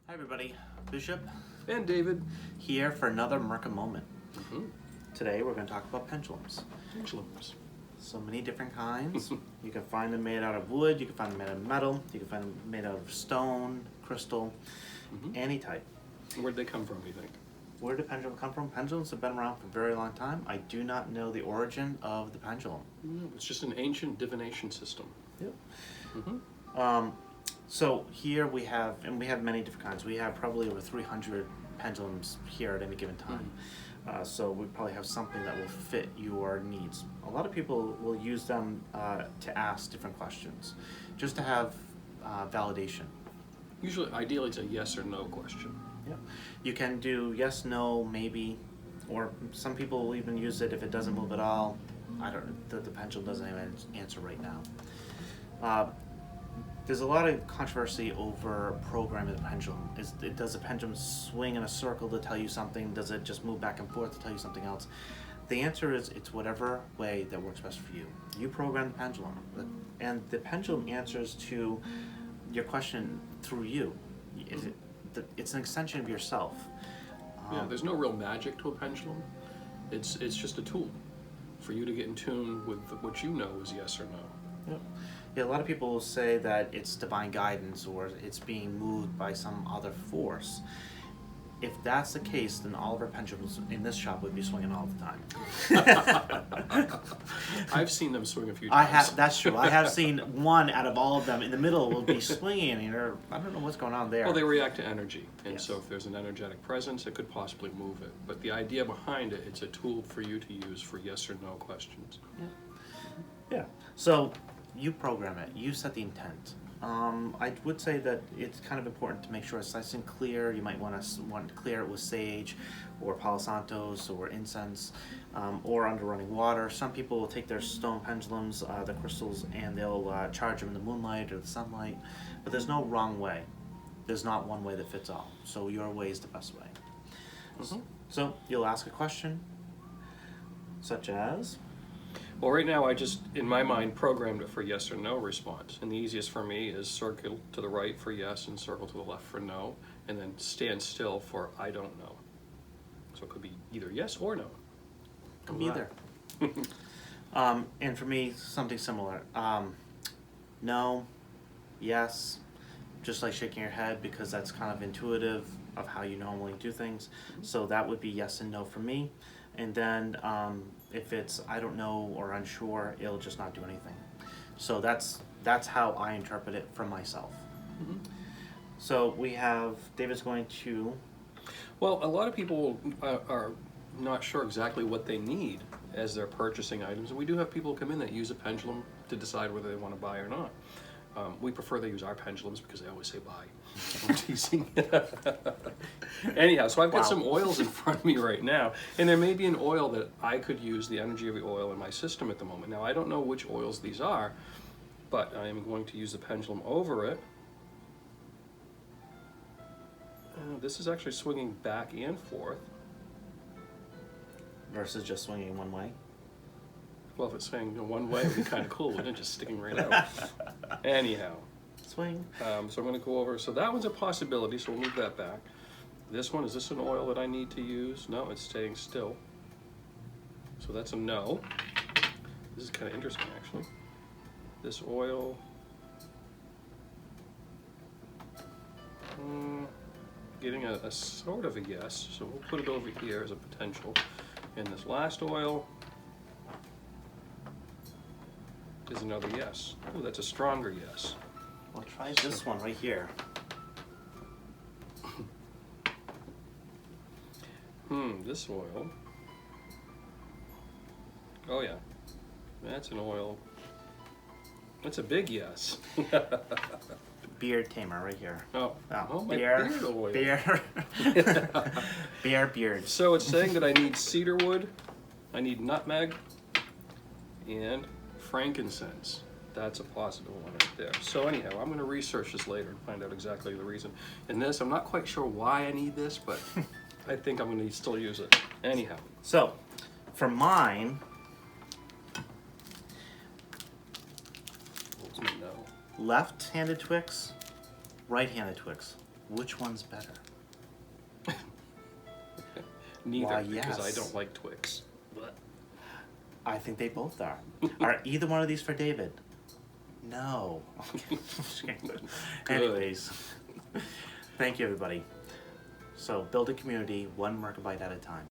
Hi everybody, Bishop And David. here for another Merca moment. Mm-hmm. Today we're going to talk about pendulums. Pendulums. So many different kinds. You can find them made out of wood, you can find them made out of metal, you can find them made out of stone, crystal, any type. Where'd they come from, you think? Where did pendulum come from? Pendulums have been around for a very long time. I do not know the origin of the pendulum. No, it's just an ancient divination system. Yep. Mm-hmm. So here we have, and we have many different kinds. We have probably over 300 pendulums here at any given time. So we probably have something that will fit your needs. A lot of people will use them to ask different questions, just to have validation. Usually, ideally, it's a yes or no question. Yeah. You can do yes, no, maybe, or some people will even use it if it doesn't move at all. I don't. The pendulum doesn't even answer right now. There's a lot of controversy over programming the pendulum. Does the pendulum swing in a circle to tell you something? Does it just move back and forth to tell you something else? The answer is it's whatever way that works best for you. You program the pendulum, and the pendulum answers to your question through you. It's an extension of yourself. Yeah, there's no real magic to a pendulum. It's just a tool for you to get in tune with what you know is yes or no. Yep. Yeah, a lot of people will say that it's divine guidance or it's being moved by some other force. If that's the case, then all of our pendulums in this shop would be swinging all the time. I've seen them swing a few times. That's true. I have seen one out of all of them in the middle will be swinging, and I don't know what's going on there. Well, they react to energy, and Yes. so if there's an energetic presence, it could possibly move it. But the idea behind it, it's a tool for you to use for yes or no questions. Yeah. So you program it. You set the intent. I would say that it's kind of important to make sure it's nice and clear. You might want to clear it with sage, or Palo Santos, or incense, or under running water. Some people will take their stone pendulums, the crystals, and they'll charge them in the moonlight or the sunlight. But there's no wrong way. There's not one way that fits all. So your way is the best way. Mm-hmm. So you'll ask a question, such as. Well, right now I just, in my mind, programmed it for yes or no response. And the easiest for me is circle to the right for yes and circle to the left for no, and then stand still for I don't know. So it could be either yes or no. Could be either. And for me, something similar. No, yes, just like shaking your head because that's kind of intuitive of how you normally do things. So that would be yes and no for me. And then if it's I don't know or unsure, it'll just not do anything. So that's how I interpret it for myself. Mm-hmm. So we have David's going to. Well, a lot of people are not sure exactly what they need as they're purchasing items. And we do have people come in that use a pendulum to decide whether they want to buy or not. We prefer they use our pendulums because they always say buy. I'm teasing. Anyhow, so I've got some oils in front of me right now, and there may be an oil that I could use the energy of the oil in my system at the moment. Now, I don't know which oils these are, but I am going to use the pendulum over it. This is actually swinging back and forth. Versus just swinging one way. Well, if it's swinging one way, it would be kind of cool, wouldn't it? Just sticking right out. Anyhow. Swing. So I'm going to go over, so that one's a possibility, so we'll move that back. This one, is this an oil that I need to use? No, it's staying still. So that's a no. This is kind of interesting, actually. This oil, getting a sort of a yes, so we'll put it over here as a potential. And this last oil is another yes. Oh, that's a stronger yes. Well, try this one right here. This oil. Oh yeah, that's an oil. That's a big yes. Beard tamer right here. Oh, my beard oil. Beard. So it's saying that I need cedar wood, I need nutmeg, and frankincense. That's a possible one right there. So anyhow, I'm going to research this later and find out exactly the reason. And this, I'm not quite sure why I need this, but I think I'm going to still use it. Anyhow. So, for mine, No. left-handed Twix, right-handed Twix. Which one's better? Neither, Why, because I yes. don't like Twix. But I think they both are. Are either one of these for David? No. Anyways, thank you, everybody. So build a community one megabyte at a time.